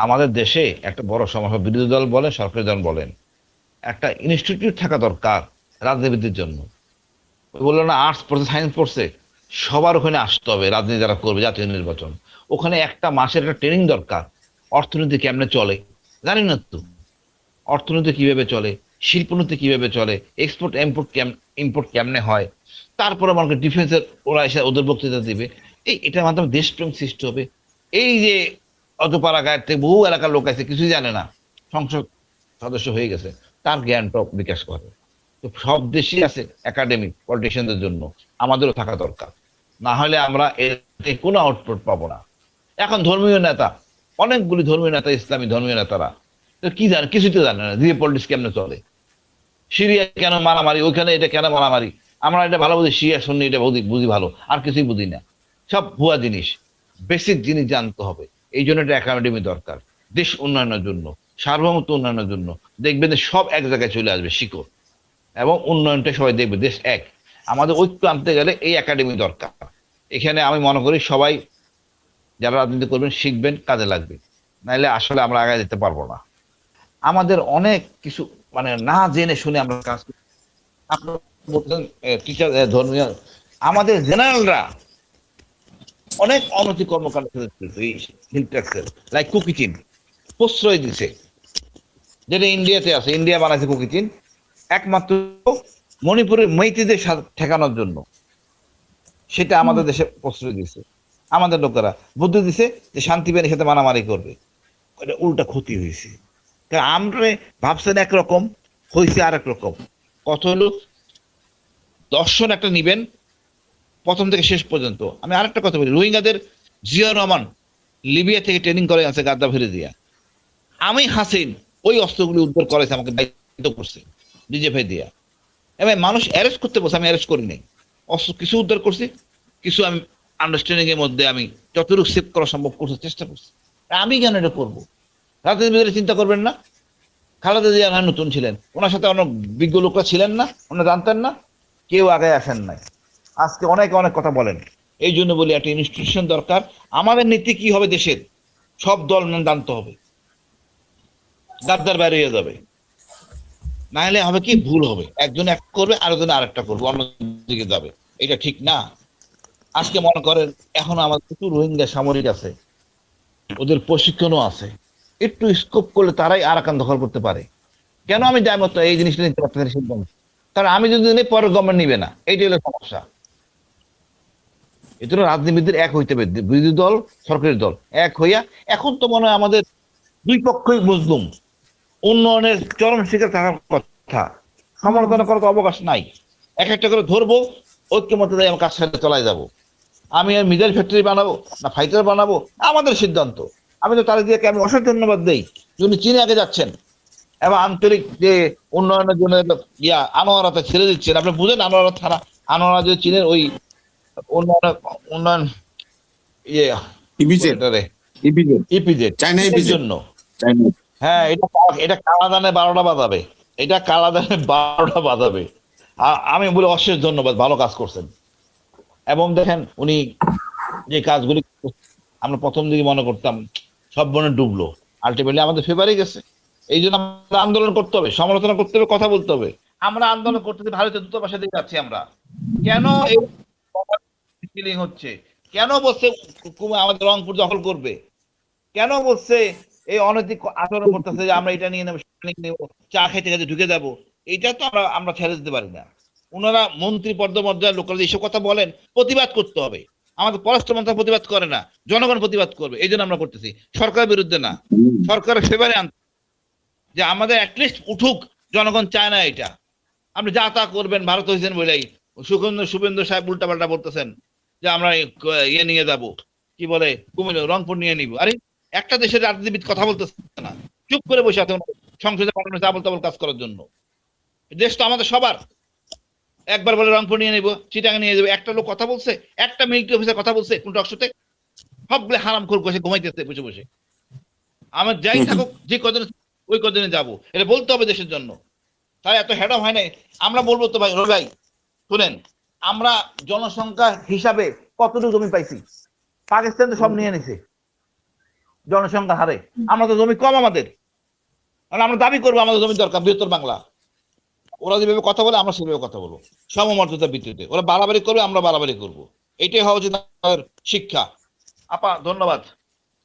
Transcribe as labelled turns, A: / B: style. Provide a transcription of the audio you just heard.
A: আমাদের দেশে একটা বড় সমস্যা, বিরোধী দল বলেন সরকারি দল বলেন, একটা ইনস্টিটিউট থাকা দরকার রাজনীতির জন্য। ওই বললো না, আর্টস পড়ছে সায়েন্স পড়ছে, সবার ওখানে আসতে হবে রাজনীতি যারা করবে জাতীয় নির্বাচন। ওখানে একটা মাসের একটা ট্রেনিং দরকার, অর্থনীতি কেমনে চলে জানি না তো, অর্থনীতি কিভাবে চলে, শিল্পনীতি কিভাবে চলে, এক্সপোর্ট ইম্পোর্ট ইম্পোর্ট কেমনে হয়, তারপরে আমাকে ডিফেন্সের ওরা এসে ওদের বক্তৃতা দিবে। এটার মাধ্যমে দেশপ্রেম সৃষ্টি হবে। এই যে অতপাড়া গায়ের থেকে বহু এলাকার লোক আছে কিছুই জানে না, সংসদ সদস্য হয়ে গেছে, তার জ্ঞানটা বিকাশ করে। তো সব দেশই আছে একাডেমিক পলিটিশিয়ানদের জন্য, আমাদেরও থাকা দরকার। না হলে আমরা এতে কোনো আউটপুট পাবো না। এখন ধর্মীয় নেতা, অনেকগুলি ধর্মীয় নেতা, ইসলামী ধর্মীয় নেতারা তো কি জানে, কিছুই তো জানে না দিয়ে পলিটিক্স কেমনে চলে, সিরিয়া কেন মারামারি, ওইখানে এটা কেন মারামারি। আমরা এটা ভালো বুঝি, সিরিয়া শুনি এটা বুঝি বুঝি ভালো, আর কিছুই বুঝি না, সব ভুয়া জিনিস। বেসিক জিনিস জানতে হবে। এই জন্য একটা একাডেমি দরকার দেশ উন্নয়নের জন্য, সার্বভৌমত্ব উন্নয়নের জন্য। দেখবেন যে সব এক জায়গায় চলে আসবে শিকড়, এবং উন্নয়নটা সবাই দেখবে, দেশ এক। আমাদের ঐক্য আনতে গেলে এই একাডেমি দরকার। এখানে আমি মনে করি সবাই যারা রাজনীতি করবেন শিখবেন, কাজে লাগবে, নাইলে আসলে আমরা আগে যেতে পারবো না। আমাদের অনেক কিছু মানে না জেনে শুনে আমরা কাজ করি। আপনার বলতেন টিচার, ধর্মীয়, আমাদের জেনারেলরা অনেক অনৈতিক কর্মকাণ্ড লাইক কুকি চিন প্রশ্রয় দিছে, যেটা ইন্ডিয়াতে আছে, ইন্ডিয়া বানাইছে কুকি চিন একমাত্র মণিপুরের মেইতিদের ঠেকানোর জন্য। সেটা আমাদের দেশে প্রশ্রয় দিছে, আমাদের লোকেরা বুদ্ধি দিছে যে শান্তি বাহিনীর সাথে মারামারি করবে। এটা উল্টা ক্ষতি হয়েছে, কারণ আমরা ভাবছেন একরকম, হয়েছে আর এক রকম। কত হলো, দর্শন একটা নিবেন প্রথম থেকে শেষ পর্যন্ত। আমি আরেকটা কথা বলি, রোহিঙ্গাদের জিয়া রহমান লিবিয়া থেকে ট্রেনিং করে আছে গাদ্দা ফিরে দিয়া, আমি হাসিন ওই অস্ত্রগুলি উদ্ধার করেছে, আমাকে দায়িত্ব করছে ডিজেফাই দিয়া। এবং মানুষ অ্যারেস্ট করতে বলছে, আমি অ্যারেস্ট করি নাই, অস্ত্র কিছু উদ্ধার করছি, কিছু আমি আন্ডারস্ট্যান্ডিং এর মধ্যে আমি যতটুকু সেভ করা সম্ভব করতে চেষ্টা করছি। আমি কেন এটা করবো? রাজনীতিবিদরা চিন্তা করবেন না? খালেদা জিয়া না নতুন ছিলেন, ওনার সাথে অনেক বিজ্ঞ লোকরা ছিলেন না, ওনারা জানতেন না? কেউ আগে আসেন নাই, আজকে অনেকে অনেক কথা বলেন। এই জন্য বলি একটা ইনস্টিটিউশন দরকার। আমাদের নীতি কি হবে দেশের, সব দল জানতে হবে, গাদ্দার বাইরে হয়ে যাবে, না হলে হবে কি, ভুল হবে, একজন এক করবে আরেকজন আরেকটা করবে, অন্যদিকে যাবে, এটা ঠিক না। আজকে মনে করেন এখন আমাদের প্রচুর রোহিঙ্গা সামরিক আছে, ওদের প্রশিক্ষণও আছে, একটু স্কোপ করলে তারাই আরাকান দখল করতে পারে। কেন আমি দায়মত এই জিনিসটা নিতে পারতেছি সিদ্ধান্ত? কারণ আমি যদি নেই, পরের গভর্নমেন্ট নিবে না, এইটাই হলো সমস্যা। এজন্য রাজনীতিবিদদের এক হইতে হবে, বিরোধী দল সরকারি দল এক হইয়া। এখন তো মনে হয় আমাদের দুই পক্ষই মজলুম, উন্নয়নের চরম শিখে থাকার কথা, সমালোচনা করার তো অবকাশ নাই। এক একটা করে ধরবো, ঐক্যমত দেয় আমি কাজ সাথে চলাই যাবো। আমি আর মিসাইল ফ্যাক্টরি বানাবো না ফাইটার বানাবো, আমাদের সিদ্ধান্ত। আমি তো তাদের দিয়ে আমি অসংখ্য ধন্যবাদ দেই, যিনি চীনে আগে যাচ্ছেন এবং আন্তরিক যে উন্নয়নের জন্য আনোয়ারাতে ছেড়ে দিচ্ছেন। আপনি বুঝেন আনোয়ারা থানা, আনোয়ারা যে চীনের ওই উন্নয়ন উন্নয়ন ইয়ে
B: ইপিজেড ইপিজেড
A: ইপিজেড
B: চায়না
A: এর
B: ইপিজেড
A: জন্য। হ্যাঁ, এটা কালাদানে 12টা বাজাবে, এটা কালাদানে 12টা বাজাবে। আমি বলি অশেষ ধন্যবাদ, ভালো কাজ করছেন। এবং দেখেন উনি যে কাজগুলি আমরা প্রথম দিকে মনে করতাম সব বনে ডুবলো, আলটিমেটলি আমাদের ফেভারে গেছে। এই জন্য আমরা আন্দোলন করতে হবে, সমালোচনা করতে হবে, কথা বলতে হবে। আমরা আন্দোলন করতে ভারতের দূতাবাসে দিয়ে যাচ্ছি আমরা, কেন এই ফিলিং হচ্ছে, কেন বলছে আমাদের রংপুর দখল করবে, কেন বলছে এই অনৈতিক আচরণ করতেছে যে আমরা এটা নিয়ে নেবো, নেবো, চা খেতে খেতে ঢুকে যাবো। এটা তো আমরা আমরা ছেড়ে দিতে পারি না। ওনারা মন্ত্রী পর্যায়ের লোকেরা এইসব কথা বলেন, প্রতিবাদ করতে হবে। আমাদের পররাষ্ট্র মন্ত্রণালয় প্রতিবাদ করে না, জনগণ প্রতিবাদ করবে। এই জন্য আমরা করতেছি, সরকারের বিরুদ্ধে না, সরকারের ফেভারে আনতে, যে আমাদের অ্যাটলিস্ট উঠুক। জনগণ চায় না এটা। আপনি যা তা করবেন, ভারত হয়েছেন বলেই শুভেন্দু সাহেব উল্টাপাল্টা বলতেছেন যে আমরা ইয়ে নিয়ে যাব, কি বলে কুমিল্লা রংপুর নিয়ে নিব। আরে একটা দেশের রাজনীতিবিদ কথা বলতেছে না, চুপ করে বসে আছে সংসদে পাঠানো আবল তাবল কাজ করার জন্য। দেশ তো আমাদের সবার। একবার বলে রংপুর নিয়ে নিব, চিটাগাং নিয়ে যাবো, একটা লোক কথা বলছে, একটা মিলিটারি অফিসার কথা বলছে কোন টকশোতে? সবগুলো হারাম করে বসে ঘুমাইতেছে বসে বসে। আমার যাই থাকুক, যে কদিন ওই কদিনে যাবো, এটা বলতে হবে দেশের জন্য। তাই এত হেডাম হয় নাই। আমরা বলবো তো ভাই, রবি ভাই শুনেন, আমরা জনসংখ্যা হিসাবে কতটুকু জমি পাইছি? পাকিস্তান তো সব নিয়ে নিছে, জনসংখ্যা হারে। আমরা তো জমি কম আমাদের, মানে আমরা দাবি করবো আমাদের জমি দরকার বৃহত্তর বাংলা। ওরা যেভাবে কথা বলে আমরা সেভাবে কথা বলবো, সমমর্যাদার ভিত্তিতে। ওরা বাড়াবাড়ি করবে, আমরা বাড়াবাড়ি করবো। এটাই হওয়া উচিত আমাদের শিক্ষা। আপা ধন্যবাদ।